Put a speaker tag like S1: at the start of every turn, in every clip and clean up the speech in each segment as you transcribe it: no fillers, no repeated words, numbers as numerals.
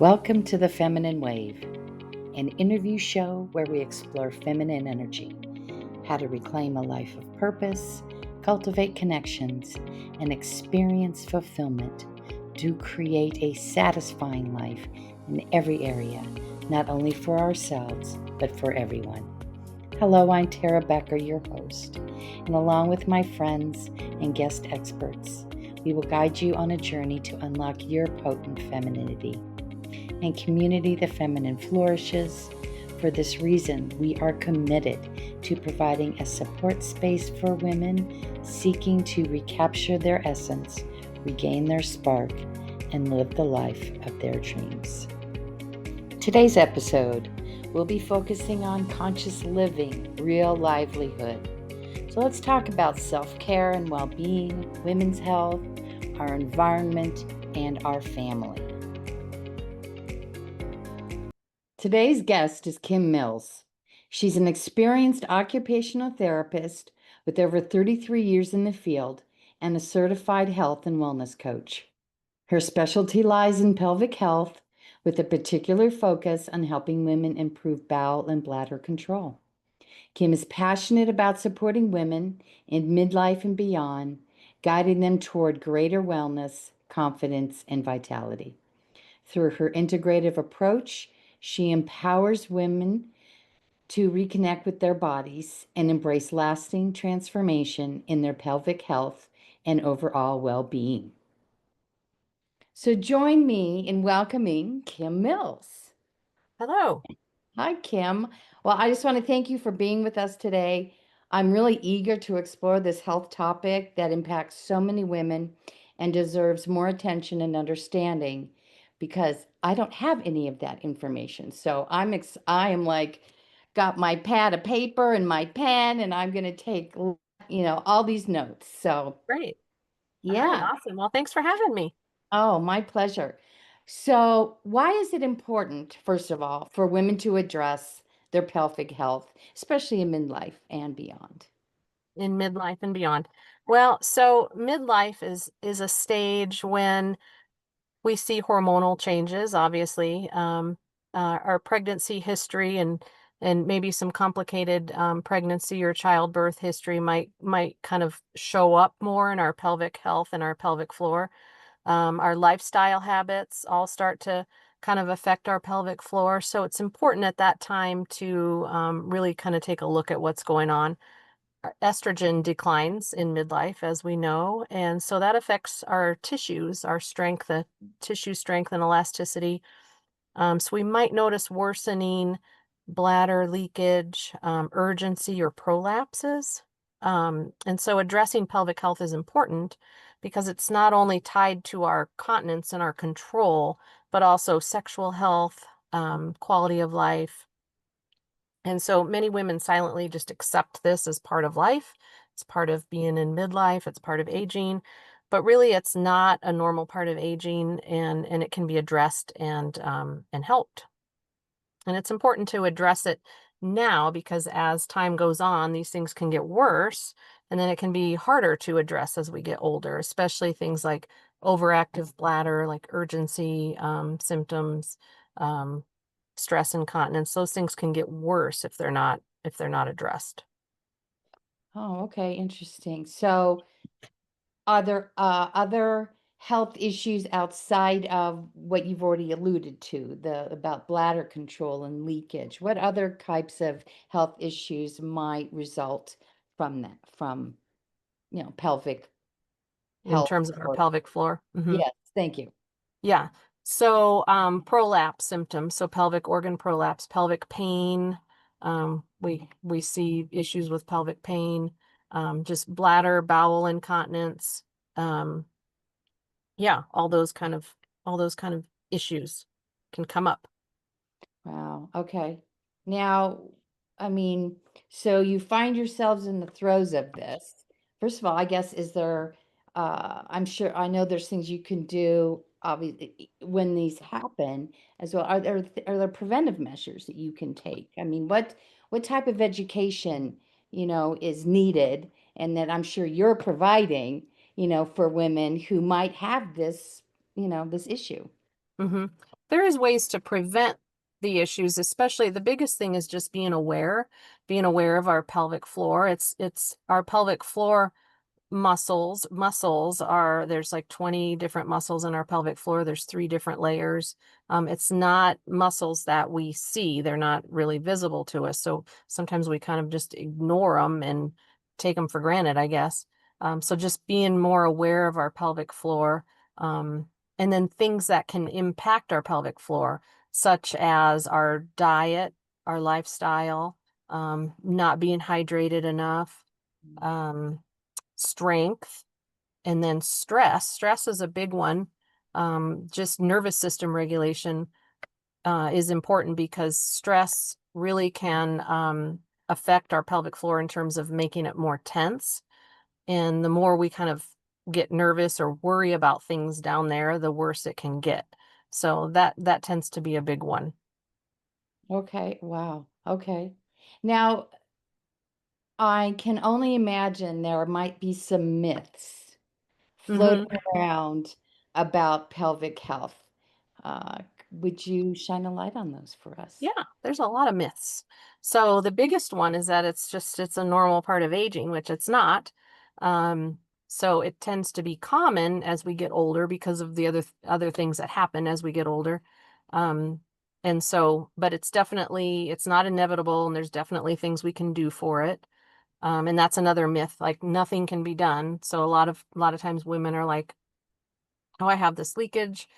S1: Welcome to the Feminine Wave, an interview show where we explore feminine energy, how to reclaim a life of purpose, cultivate connections, and experience fulfillment to create a satisfying life in every area, not only for ourselves, but for everyone. Hello, I'm Tara Becker, your host, and along with my friends and guest experts, we will guide you on a journey to unlock your potent femininity. In community, the feminine flourishes. For this reason, we are committed to providing a support space for women seeking to recapture their essence, regain their spark, and live the life of their dreams. Today's episode will be focusing on conscious living, real livelihood. So let's talk about self-care and well-being, women's health, our environment, and our family. Today's guest is Kim Mills. She's an experienced occupational therapist with over 33 years in the field and a certified health and wellness coach. Her specialty lies in pelvic health with a particular focus on helping women improve bowel and bladder control. Kim is passionate about supporting women in midlife and beyond, guiding them toward greater wellness, confidence, and vitality. Through her integrative approach, she empowers women to reconnect with their bodies and embrace lasting transformation in their pelvic health and overall well-being. So join me in welcoming Kim Mills.
S2: Hello.
S1: Hi, Kim. Well, I just want to thank you for being with us today. I'm really eager to explore this health topic that impacts so many women and deserves more attention and understanding because I don't have any of that information. So I am like got my pad of paper and my pen and I'm going to take, all these notes. So,
S2: Great. All right.
S1: yeah.
S2: Awesome. Well, thanks for having me.
S1: Oh, my pleasure. So, why is it important, first of all, for women to address their pelvic health, especially in midlife and beyond?
S2: In midlife and beyond. Well, so midlife is a stage when we see hormonal changes, obviously, our pregnancy history and maybe some complicated pregnancy or childbirth history might kind of show up more in our pelvic health and our pelvic floor. Our lifestyle habits all start to kind of affect our pelvic floor. So it's important at that time to really kind of take a look at what's going on. Estrogen declines in midlife, as we know, and so that affects our tissues, our strength, tissue strength and elasticity. So we might notice worsening bladder leakage, urgency, or prolapses. And so addressing pelvic health is important because it's not only tied to our continence and our control, but also sexual health, quality of life. And so many women silently just accept this as part of life. It's part of being in midlife, it's part of aging, but really it's not a normal part of aging and it can be addressed and helped. And it's important to address it now because as time goes on, these things can get worse. And then it can be harder to address as we get older, especially things like overactive bladder, like urgency symptoms, um, stress incontinence. Those things can get worse if they're not addressed.
S1: Oh, okay, interesting. So, are there other health issues outside of what you've already alluded to, the about bladder control and leakage? What other types of health issues might result from that, from, pelvic
S2: In
S1: health
S2: terms of our
S1: or
S2: pelvic floor.
S1: yes, thank you.
S2: Yeah. So prolapse symptoms, so pelvic organ prolapse, pelvic pain. We see issues with pelvic pain, just bladder, bowel incontinence. Um, yeah, all those kind of issues can come up.
S1: Wow. Okay. Now, I mean, so you find yourselves in the throes of this. First of all, I guess, is there, I'm sure, I know there's things you can do, obviously, when these happen as well. Are there preventive measures that you can take? I mean, what type of education, is needed and that I'm sure you're providing, for women who might have this, this issue?
S2: hmm there is ways to prevent the issues, especially the biggest thing is just being aware of our pelvic floor. It's our pelvic floor muscles are, there's like 20 different muscles in our pelvic floor. There's 3 different layers. It's not muscles that we see. They're not really visible to us. So sometimes we kind of just ignore them and take them for granted, I guess. So just being more aware of our pelvic floor, and then things that can impact our pelvic floor, such as our diet, our lifestyle, not being hydrated enough, um, strength, and then stress. Stress is a big one. Just nervous system regulation is important because stress really can affect our pelvic floor in terms of making it more tense. And the more we kind of get nervous or worry about things down there, the worse it can get. So that tends to be a big one.
S1: Okay, wow. Okay. Now, I can only imagine there might be some myths
S2: Mm-hmm.
S1: floating around about pelvic health. Would you shine a light on those for us?
S2: Yeah, there's a lot of myths. So the biggest one is that it's a normal part of aging, which it's not. Um, so it tends to be common as we get older because of the other things that happen as we get older. Um, and so, but it's not inevitable, and there's definitely things we can do for it. And that's another myth, like nothing can be done. So a lot of times women are like, oh, I have this leakage.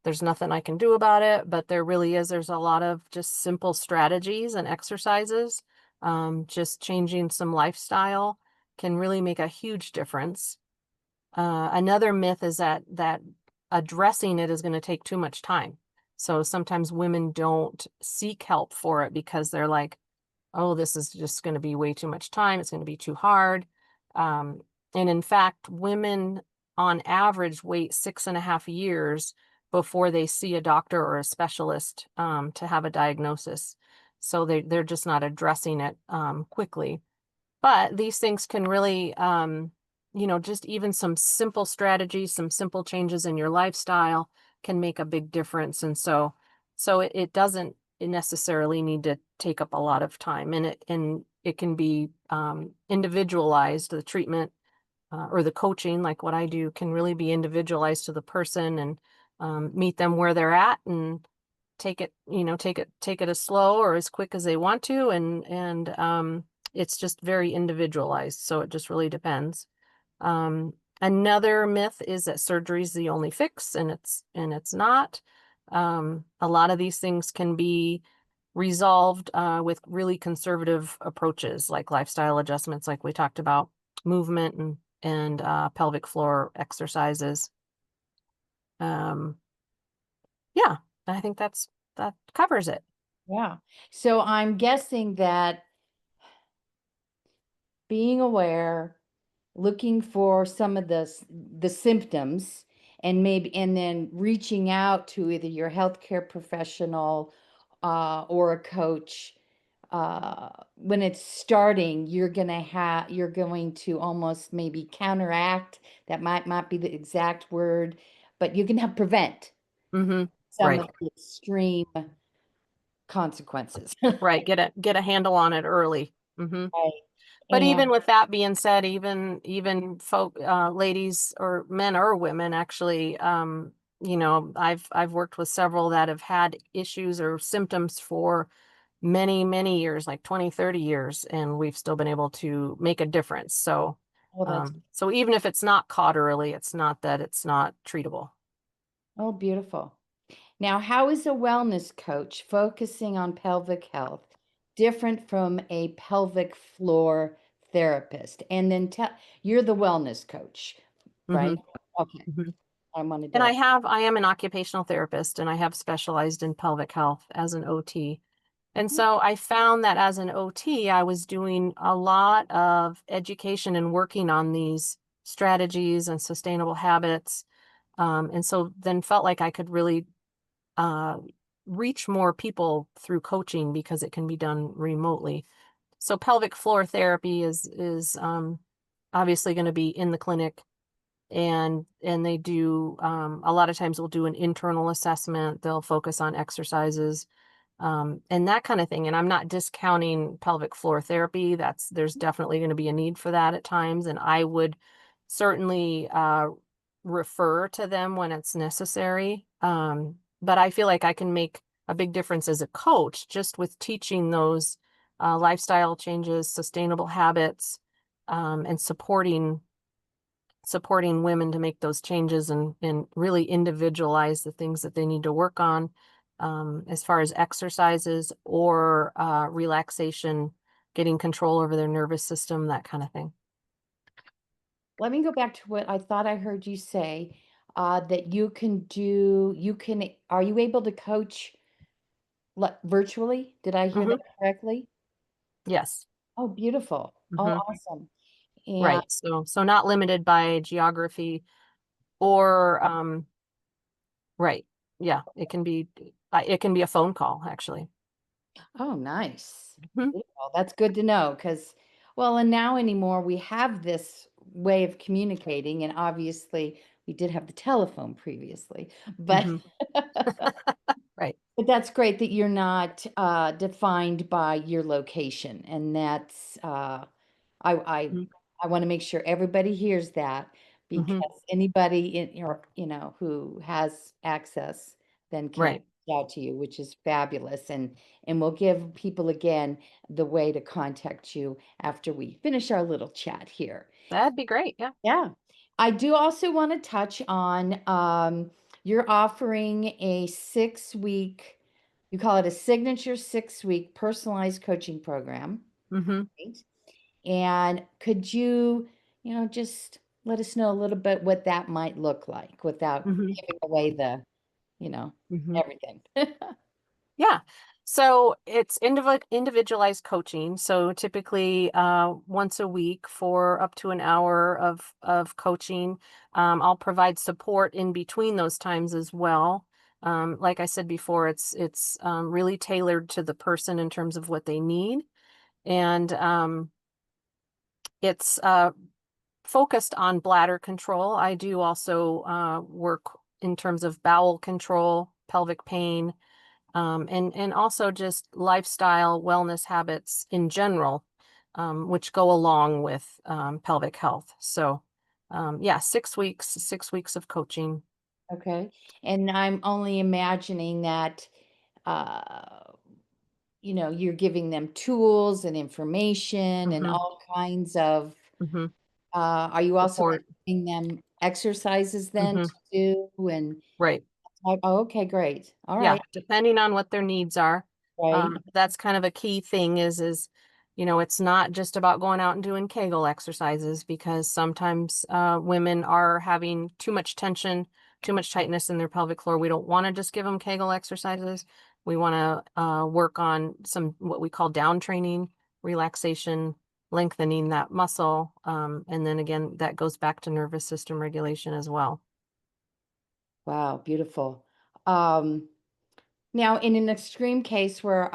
S2: There's nothing I can do about it, but there really is. There's a lot of just simple strategies and exercises. Just changing some lifestyle can really make a huge difference. Another myth is that addressing it is going to take too much time. So sometimes women don't seek help for it because they're like, oh, this is just going to be way too much time. It's going to be too hard. Um, and in fact, women on average wait 6.5 years before they see a doctor or a specialist to have a diagnosis. So they're just not addressing it quickly. But these things can really, just even some simple strategies, some simple changes in your lifestyle can make a big difference. And so it doesn't necessarily need to take up a lot of time, and it can be individualized. The treatment or the coaching, like what I do, can really be individualized to the person and meet them where they're at and take it as slow or as quick as they want to, and it's just very individualized, so it just really depends. Another myth is that surgery is the only fix, and it's not. A lot of these things can be resolved with really conservative approaches like lifestyle adjustments, like we talked about, movement and pelvic floor exercises. um yeah, I think that covers it.
S1: Yeah. So I'm guessing that being aware, looking for some of the symptoms, and then reaching out to either your healthcare professional or a coach. When it's starting, you're going to almost maybe counteract. That might not be the exact word, but you can help prevent
S2: Mm-hmm.
S1: some
S2: Right.
S1: of the extreme consequences.
S2: Right. Get a handle on it early. Mm-hmm.
S1: Right.
S2: But even
S1: And
S2: with that being said, even folk, ladies or men or women, actually, I've worked with several that have had issues or symptoms for many, many years, like 20, 30 years, and we've still been able to make a difference. So,
S1: oh, that's
S2: so even if it's not caught early, it's not that it's not treatable.
S1: oh, beautiful. Now, how is a wellness coach focusing on pelvic health different from a pelvic floor therapist? And then tell you're the wellness coach,
S2: Mm-hmm.
S1: right? Okay,
S2: Mm-hmm.
S1: I wanted
S2: And
S1: to.
S2: I am an occupational therapist, and I have specialized in pelvic health as an OT. And
S1: Mhm.
S2: so I found that as an OT, I was doing a lot of education and working on these strategies and sustainable habits. And so then felt like I could really uh, reach more people through coaching because it can be done remotely. So pelvic floor therapy is obviously going to be in the clinic, and they do a lot of times we'll do an internal assessment. They'll focus on exercises and that kind of thing. And I'm not discounting pelvic floor therapy. There's definitely going to be a need for that at times, and I would certainly refer to them when it's necessary. But I feel like I can make a big difference as a coach just with teaching those lifestyle changes, sustainable habits, and supporting women to make those changes and really individualize the things that they need to work on as far as exercises or relaxation, getting control over their nervous system, that kind of thing.
S1: Let me go back to what I thought I heard you say, that are you able to coach virtually? Did I hear that
S2: Hmm.
S1: correctly?
S2: Yes.
S1: Oh, beautiful. Oh,
S2: Hmm.
S1: awesome. And
S2: Right. So not limited by geography or right. Yeah, it can be a phone call actually.
S1: oh, nice.
S2: Hmm.
S1: Beautiful. That's good to know because, well, and now anymore we have this way of communicating, and obviously we did have the telephone previously, but
S2: Hmm. Right.
S1: but that's great that you're not defined by your location, and that's I I I want to make sure everybody hears that
S2: Hmm.
S1: because anybody in your who has access then can
S2: Right.
S1: reach out to you, which is fabulous, and we'll give people again the way to contact you after we finish our little chat here.
S2: That'd be great. Yeah.
S1: Yeah. I do also want to touch on you're offering a 6 week, you call it a signature 6 week personalized coaching program.
S2: Hmm.
S1: Right? And could just let us know a little bit what that might look like without
S2: Hmm.
S1: giving away you know,
S2: Hmm.
S1: everything.
S2: Yeah. So it's individualized coaching. So typically once a week for up to an hour of coaching. I'll provide support in between those times as well. Like I said before, it's really tailored to the person in terms of what they need. And it's focused on bladder control. I do also work in terms of bowel control, pelvic pain, and also just lifestyle wellness habits in general, which go along with pelvic health. So, yeah, 6 weeks, 6 weeks of coaching.
S1: Okay. And I'm only imagining that uh you're giving them tools and information and
S2: Hmm.
S1: all kinds of
S2: Hmm.
S1: are you also
S2: Support.
S1: giving them exercises then
S2: Hmm.
S1: to do and
S2: Right.
S1: oh, okay, great. All
S2: Yeah,
S1: right.
S2: depending on what their needs are.
S1: Right.
S2: That's kind of a key thing is it's not just about going out and doing Kegel exercises because sometimes women are having too much tension, too much tightness in their pelvic floor. We don't want to just give them Kegel exercises. We want to work on some what we call down training, relaxation, lengthening that muscle. And then again, that goes back to nervous system regulation as well.
S1: Wow, beautiful. Um, Now, in an extreme case where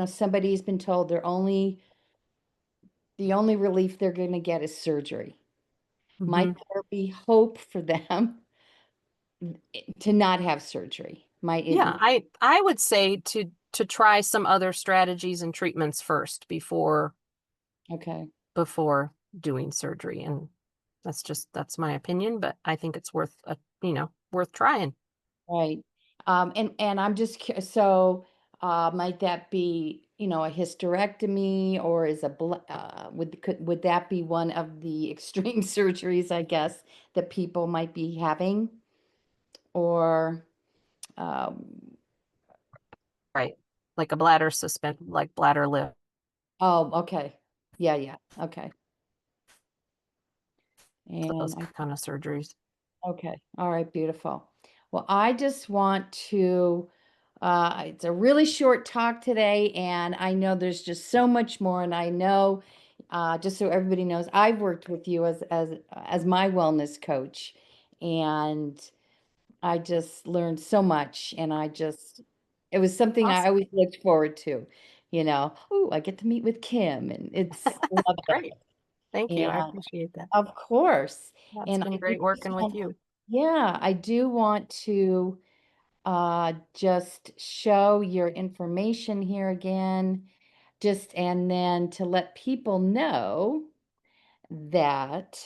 S1: somebody's been told the only relief they're going to get is surgery, might
S2: Hmm.
S1: there be hope for them to not have surgery? Might it?
S2: Yeah, I would say to try some other strategies and treatments first
S1: Okay,
S2: before doing surgery. And that's my opinion, but I think it's worth trying.
S1: right. And I'm just so might that be a hysterectomy or is would that be one of the extreme surgeries, I guess, that people might be having or um,
S2: Right. Like a like bladder lift,
S1: oh, okay. Yeah, yeah. Okay. And
S2: those kind of surgeries.
S1: okay. All right, beautiful. Well, I just want to it's a really short talk today, and I know there's just so much more, and I know just so everybody knows, I've worked with you as my wellness coach, and I just learned so much, and it was something I
S2: Awesome.
S1: always looked forward to, Oh, I get to meet with Kim, and it's love
S2: Great.
S1: that.
S2: Thank you. I
S1: And
S2: appreciate that.
S1: of course,
S2: Yeah, it's
S1: and
S2: been
S1: I do
S2: great
S1: just
S2: working with
S1: want,
S2: you.
S1: yeah, I do want to just show your information here again, just and then to let people know that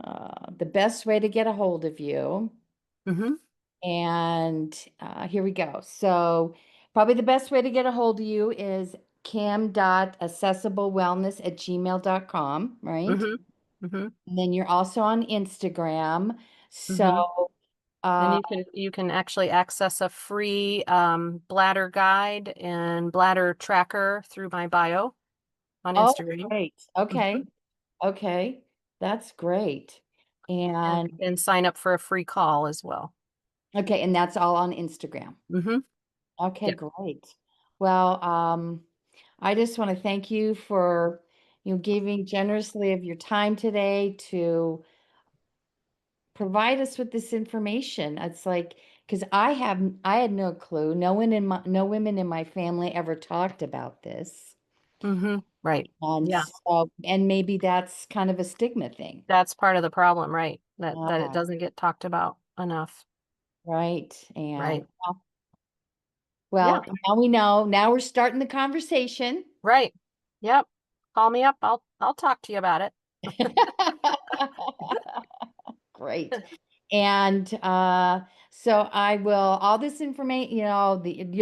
S1: uh, the best way to get a hold of you,
S2: Mm-hmm.
S1: and here we go. So, probably the best way to get a hold of you is cam.accessiblewellness@gmail.com, right?
S2: Mm-hmm. Mm-hmm.
S1: And then you're also on Instagram. So,
S2: Mm-hmm. And
S1: uh,
S2: you can actually access a free bladder guide and bladder tracker through my bio on
S1: oh,
S2: Instagram.
S1: great.
S2: Mhm.
S1: Okay. Okay. That's great.
S2: And
S1: And
S2: and sign up for a free call as well.
S1: okay, and that's all on Instagram.
S2: Mm-hmm.
S1: Okay,
S2: Yeah.
S1: great. Well, I just want to thank you for giving generously of your time today to provide us with this information. It's like because I had no clue. No women in my family ever talked about this.
S2: Mm-hmm. Right.
S1: And
S2: Yeah.
S1: so, and maybe that's kind of a stigma thing.
S2: That's part of the problem, right? That it
S1: Ah,
S2: doesn't get talked about enough.
S1: right. And
S2: Right.
S1: well,
S2: Yeah.
S1: now we know. Now we're starting the conversation.
S2: Right. Yep. Call me up. I'll talk to you about it.
S1: Great. And so I will all this information,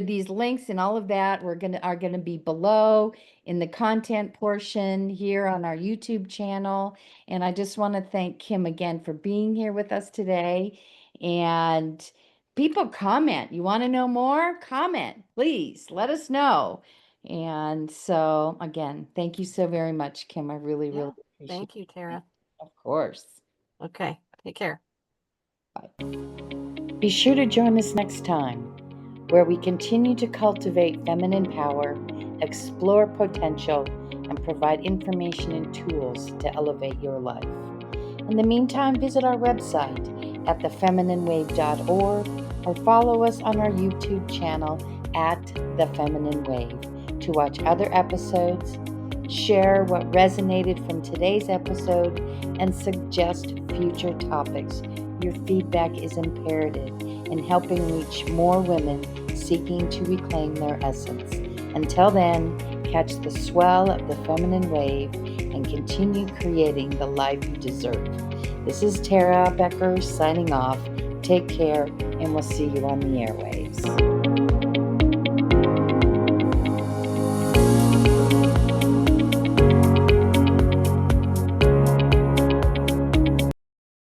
S1: these links and all of that are gonna be below in the content portion here on our YouTube channel. And I just want to thank Kim again for being here with us today. And people comment. You want to know more? Comment, please. Let us know. And so again, thank you so very much, Kim. I really,
S2: Yeah.
S1: really appreciate
S2: Thank you,
S1: it.
S2: Tara.
S1: Of course.
S2: Okay. Take care.
S1: Be sure to join us next time, where we continue to cultivate feminine power, explore potential, and provide information and tools to elevate your life. In the meantime, visit our website at thefemininewave.org or follow us on our YouTube channel at The Feminine Wave to watch other episodes, share what resonated from today's episode, and suggest future topics. Your feedback is imperative in helping reach more women seeking to reclaim their essence. Until then, catch the swell of the feminine wave and continue creating the life you deserve. This is Tara Becker signing off. Take care, and we'll see you on the airwaves.